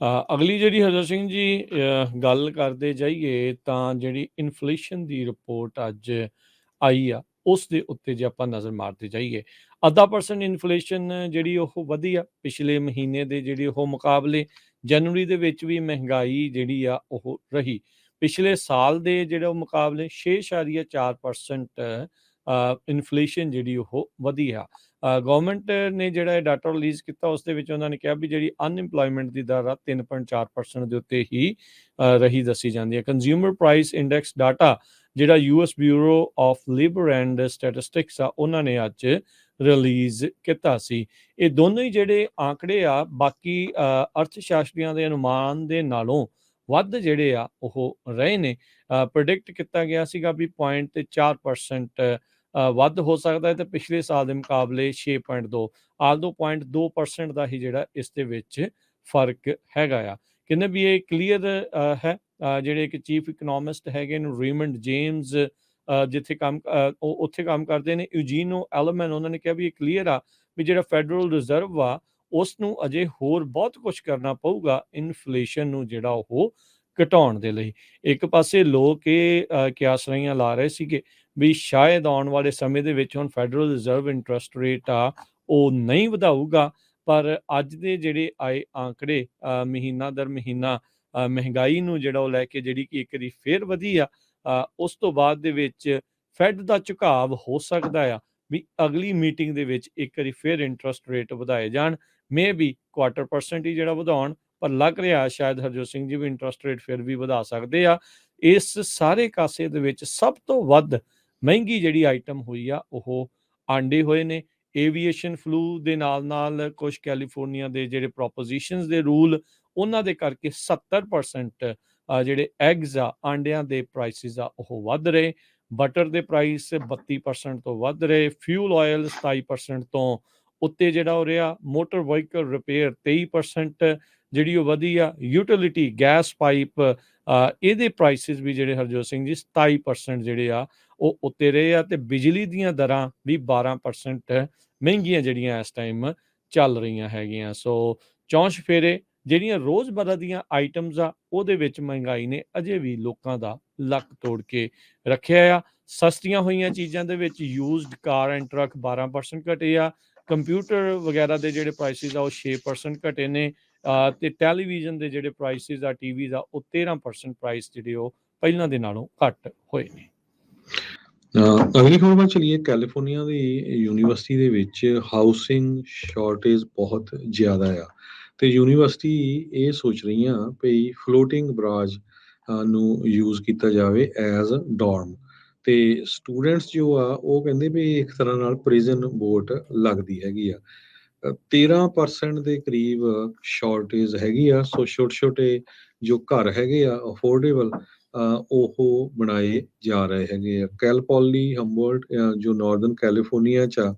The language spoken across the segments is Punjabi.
ਅਗਲੀ ਜਿਹੜੀ ਹਰਜੋਤ ਸਿੰਘ ਜੀ ਗੱਲ ਕਰਦੇ ਜਾਈਏ ਤਾਂ ਜਿਹੜੀ ਇਨਫਲੇਸ਼ਨ ਦੀ ਰਿਪੋਰਟ ਅੱਜ ਆਈ ਆ ਉਸ ਦੇ ਉੱਤੇ ਜੇ ਆਪਾਂ ਨਜ਼ਰ ਮਾਰਦੇ ਜਾਈਏ 0.5% ਇਨਫਲੇਸ਼ਨ ਜਿਹੜੀ ਉਹ ਵਧੀ ਆ ਪਿਛਲੇ ਮਹੀਨੇ ਦੇ ਜਿਹੜੀ ਉਹ ਮੁਕਾਬਲੇ। ਜਨਵਰੀ ਦੇ ਵਿੱਚ ਵੀ ਮਹਿੰਗਾਈ ਜਿਹੜੀ ਆ ਉਹ ਰਹੀ ਪਿਛਲੇ ਸਾਲ ਦੇ ਜਿਹੜੇ ਉਹ ਮੁਕਾਬਲੇ 6.4% ਇਨਫਲੇਸ਼ਨ ਜਿਹੜੀ ਉਹ ਵਧੀ ਆ। ਗਵਰਨਮੈਂਟ ਨੇ ਜਿਹੜਾ ਇਹ ਡਾਟਾ ਰਿਲੀਜ਼ ਕੀਤਾ ਉਸ ਦੇ ਵਿੱਚ ਉਹਨਾਂ ਨੇ ਕਿਹਾ ਵੀ ਜਿਹੜੀ ਅਨਇੰਪਲੋਇਮੈਂਟ ਦੀ ਦਰ ਆ 3.4% ਦੇ ਉੱਤੇ ਹੀ ਰਹੀ ਦੱਸੀ ਜਾਂਦੀ ਹੈ। ਕੰਜ਼ਿਊਮਰ ਪ੍ਰਾਈਸ ਇੰਡੈਕਸ ਡਾਟਾ ਜਿਹੜਾ US bureau of labour and statistics ਆ ਉਹਨਾਂ ਨੇ ਅੱਜ ਰਿਲੀਜ਼ ਕੀਤਾ ਸੀ। ਇਹ ਦੋਨੋਂ ਹੀ ਜਿਹੜੇ ਆંકੜੇ ਆ ਬਾਕੀ ਅਰਥ ਸ਼ਾਸਤਰੀਆਂ ਦੇ ਅਨੁਮਾਨ ਦੇ ਨਾਲੋਂ ਵੱਧ ਜਿਹੜੇ ਆ ਉਹ ਰਹੇ ਨੇ। ਪ੍ਰੈਡਿਕਟ ਕੀਤਾ ਗਿਆ ਸੀਗਾ ਵੀ 0.4% ਵੱਧ ਹੋ ਸਕਦਾ ਹੈ ਤੇ ਪਿਛਲੇ ਸਾਲ ਦੇ ਮੁਕਾਬਲੇ 6.2 ਆਲਦੋ 0.2% ਦਾ ਹੀ ਜਿਹੜਾ ਇਸ ਦੇ ਵਿੱਚ ਫਰਕ ਹੈਗਾ ਆ। ਕਹਿੰਦੇ ਵੀ ਇਹ ਕਲੀਅਰ ਹੈ। ਜਿਹੜੇ ਕਿ ਚੀਫ ਇਕਨੋਮਿਸਟ ਹੈਗੇ ਨੇ ਰੇਮੰਡ ਜੇਮਸ ਜਿੱਥੇ ਕੰਮ ਉਹ ਉੱਥੇ ਕੰਮ ਕਰਦੇ ਨੇ ਯੂਜੀਨੋ ਐਲਮਨ ਉਹਨਾਂ ਨੇ ਕਿਹਾ ਵੀ ਇਹ ਕਲੀਅਰ ਆ ਵੀ ਜਿਹੜਾ ਫੈਡਰਲ ਰਿਜ਼ਰਵ ਆ ਉਸ ਨੂੰ ਅਜੇ ਹੋਰ ਬਹੁਤ ਕੁਝ ਕਰਨਾ ਪਊਗਾ ਇਨਫਲੇਸ਼ਨ ਨੂੰ ਜਿਹੜਾ ਉਹ ਘਟਾਉਣ ਦੇ ਲਈ। ਇੱਕ ਪਾਸੇ ਲੋਕ ਇਹ ਕਿਆਸਰਾਈਆਂ ਲਾ ਰਹੇ ਸੀਗੇ ਵੀ ਸ਼ਾਇਦ ਆਉਣ ਵਾਲੇ ਸਮੇਂ ਦੇ ਵਿੱਚ ਹੁਣ ਫੈਡਰਲ ਰਿਜ਼ਰਵ ਇੰਟਰਸਟ ਰੇਟ ਆ ਉਹ ਨਹੀਂ ਵਧਾਊਗਾ, ਪਰ ਅੱਜ ਦੇ ਜਿਹੜੇ ਆਏ ਆંકੜੇ ਮਹੀਨਾ ਦਰ ਮਹੀਨਾ ਮਹਿੰਗਾਈ ਨੂੰ ਜਿਹੜਾ ਉਹ ਲੈ ਕੇ ਜਿਹੜੀ ਕਿ ਇੱਕ ਵਾਰੀ ਫੇਰ ਵਧੀ ਆ। ਉਸ ਤੋਂ ਬਾਅਦ ਦੇ ਵਿੱਚ ਫੈਡ ਦਾ ਝੁਕਾਵ ਹੋ ਸਕਦਾ ਆ ਵੀ ਅਗਲੀ ਮੀਟਿੰਗ ਦੇ ਵਿੱਚ ਇੱਕ ਵਾਰੀ ਫੇਰ ਇੰਟਰਸਟ ਰੇਟ ਵਧਾਏ ਜਾਣ, ਮੇ ਵੀ 0.25% ਹੀ ਜਿਹੜਾ ਵਧਾਉਣ, ਪਰ ਲੱਗ ਰਿਹਾ ਸ਼ਾਇਦ ਹਰਜੋਤ ਸਿੰਘ ਜੀ ਵੀ ਇੰਟਰਸਟ ਰੇਟ ਫਿਰ ਵੀ ਵਧਾ ਸਕਦੇ ਆ। ਇਸ ਸਾਰੇ ਕਾਸੇ ਦੇ ਵਿੱਚ ਸਭ ਤੋਂ ਵੱਧ ਮਹਿੰਗੀ ਜਿਹੜੀ ਆਈਟਮ ਹੋਈ ਆ ਉਹ ਆਂਡੇ ਹੋਏ ਨੇ। ਏਵੀਏਸ਼ਨ ਫਲੂ ਦੇ ਨਾਲ ਕੁਝ ਕੈਲੀਫੋਰਨੀਆ ਦੇ ਜਿਹੜੇ ਪ੍ਰੋਪੋਜੀਸ਼ਨਸ ਦੇ ਰੂਲ ਉਹਨਾਂ ਦੇ ਕਰਕੇ 70% ਜਿਹੜੇ ਐਗਜ਼ ਆ ਆਂਡਿਆਂ ਦੇ ਪ੍ਰਾਈਸਿਸ ਆ ਉਹ ਵੱਧ ਰਹੇ। ਬਟਰ ਦੇ ਪ੍ਰਾਈਸ 32% ਤੋਂ ਵੱਧ ਰਹੇ। ਫਿਊਲ ਆਇਲ 27% ਤੋਂ ਉੱਤੇ ਜਿਹੜਾ ਹੋ ਰਿਹਾ। ਮੋਟਰ ਵਹੀਕਲ ਰਿਪੇਅਰ 23% ਜਿਹੜੀ ਉਹ ਵਧੀ ਆ। ਯੂਟਿਲਿਟੀ ਗੈਸ ਪਾਈਪ ਇਹਦੇ ਪ੍ਰਾਈਸਿਸ ਵੀ ਜਿਹੜੇ ਹਰਜੋਤ ਸਿੰਘ ਜੀ 27% ਜਿਹੜੇ ਆ ਉਹ ਉੱਤੇ ਰਹੇ ਆ ਤੇ ਬਿਜਲੀ ਦੀਆਂ ਦਰਾਂ ਵੀ 12% ਮਹਿੰਗੀਆਂ ਜਿਹੜੀਆਂ ਇਸ ਟਾਈਮ ਚੱਲ ਰਹੀਆਂ ਹੈਗੀਆਂ। ਸੋ ਚੌਂਸ਼ ਫੇਰੇ ਜਿਹੜੀਆਂ ਰੋਜ਼ਮर्रा ਦੀਆਂ ਆਈਟਮਸ ਆ ਉਹਦੇ ਵਿੱਚ ਮਹਿੰਗਾਈ ਨੇ ਅਜੇ ਵੀ ਲੋਕਾਂ ਦਾ ਲੱਕ ਤੋੜ ਕੇ ਰੱਖਿਆ ਆ। ਸਸਤੀਆਂ ਹੋਈਆਂ ਚੀਜ਼ਾਂ ਦੇ ਵਿੱਚ ਯੂਜ਼ਡ ਕਾਰ ਐਂਡ ਟਰੱਕ 12% ਘਟੇ ਆ। ਕੰਪਿਊਟਰ ਵਗੈਰਾ ਦੇ ਜਿਹੜੇ ਪ੍ਰਾਈਸਿਸ ਆ ਉਹ 6% ਘਟੇ ਨੇ ਤੇ ਟੈਲੀਵਿਜ਼ਨ ਦੇ ਜਿਹੜੇ ਪ੍ਰਾਈਸਿਸ ਆ ਟੀਵੀਜ਼ ਆ ਉਹ 13% ਪ੍ਰਾਈਸ ਜਿਹੜੇ ਉਹ ਪਹਿਲਾਂ ਦੇ ਨਾਲੋਂ ਘੱਟ ਹੋਏ ਨੇ। ਅਗਲੀ ਖਬਰ ਵੱਲ ਚਲੀਏ। ਕੈਲੀਫੋਰਨੀਆ ਦੀ ਯੂਨੀਵਰਸਿਟੀ ਦੇ ਵਿੱਚ ਹਾਊਸਿੰਗ ਸ਼ਾਰਟੇਜ ਬਹੁਤ ਜ਼ਿਆਦਾ ਆ ਤੇ ਯੂਨੀਵਰਸਿਟੀ ਇਹ ਸੋਚ ਰਹੀਆਂ ਭਈ ਫਲੋਟਿੰਗ ਬਰਾਜ ਨੂੰ ਯੂਜ਼ ਕੀਤਾ ਜਾਵੇ ਐਜ਼ ਡੋਰਮ ਤੇ ਸਟੂਡੈਂਟਸ ਜੋ ਆ ਉਹ ਕਹਿੰਦੇ ਵੀ ਇੱਕ ਤਰ੍ਹਾਂ ਨਾਲ ਪ੍ਰਿਜ਼ਨ ਬੋਟ ਲੱਗਦੀ ਹੈਗੀ ਆ। 13% ਦੇ ਕਰੀਬ ਸ਼ਾਰਟੇਜ ਹੈਗੀ ਆ। ਸੋ ਛੋਟੇ ਛੋਟੇ ਜੋ ਘਰ ਹੈਗੇ ਆ ਅਫੋਰਡੇਬਲ ਉਹ ਬਣਾਏ ਜਾ ਰਹੇ ਹੈਗੇ ਆ। ਕੈਲਪੋਲੀ ਹੰਬੋਲਟ ਜੋ ਨਾਰਦਰਨ ਕੈਲੀਫੋਰਨੀਆ 'ਚ ਆ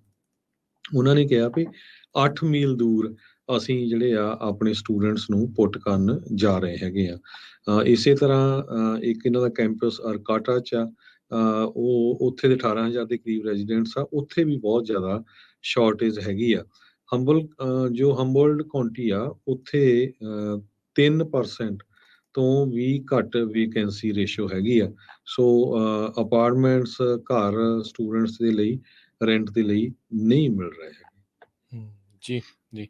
ਉਹਨਾਂ ਨੇ ਕਿਹਾ ਵੀ 8 ਮੀਲ ਦੂਰ ਅਸੀਂ ਜਿਹੜੇ ਆ ਆਪਣੇ ਸਟੂਡੈਂਟਸ ਨੂੰ ਪੁੱਟ ਕਰਨ ਜਾ ਰਹੇ ਹੈਗੇ ਆ। ਇਸੇ ਤਰ੍ਹਾਂ ਇੱਕ ਇਹਨਾਂ ਦਾ ਕੈਂਪਸ ਅਰਕਾਟਾ 'ਚ ਆ ਉਹ ਉੱਥੇ ਦੇ 18,000 ਦੇ ਕਰੀਬ ਰੈਜ਼ੀਡੈਂਟਸ ਆ। ਉੱਥੇ ਵੀ ਬਹੁਤ ਜ਼ਿਆਦਾ ਸ਼ਾਰਟੇਜ ਹੈਗੀ ਆ। ਜੋ ਹੰਬੋਲਟ ਕਾਉਂਟੀ ਆ ਉੱਥੇ 3% ਤੋਂ ਵੀ ਘੱਟ ਵੇਕੈਂਸੀ ਰੇਸ਼ੋ ਹੈਗੀ ਆ। ਸੋ ਅਪਾਰਟਮੈਂਟਸ ਘਰ ਸਟੂਡੈਂਟਸ ਦੇ ਲਈ ਰੈਂਟ ਦੇ ਲਈ ਨਹੀਂ ਮਿਲ ਰਹੇ ਹੈਗੇ। ਜੀ ਜੀ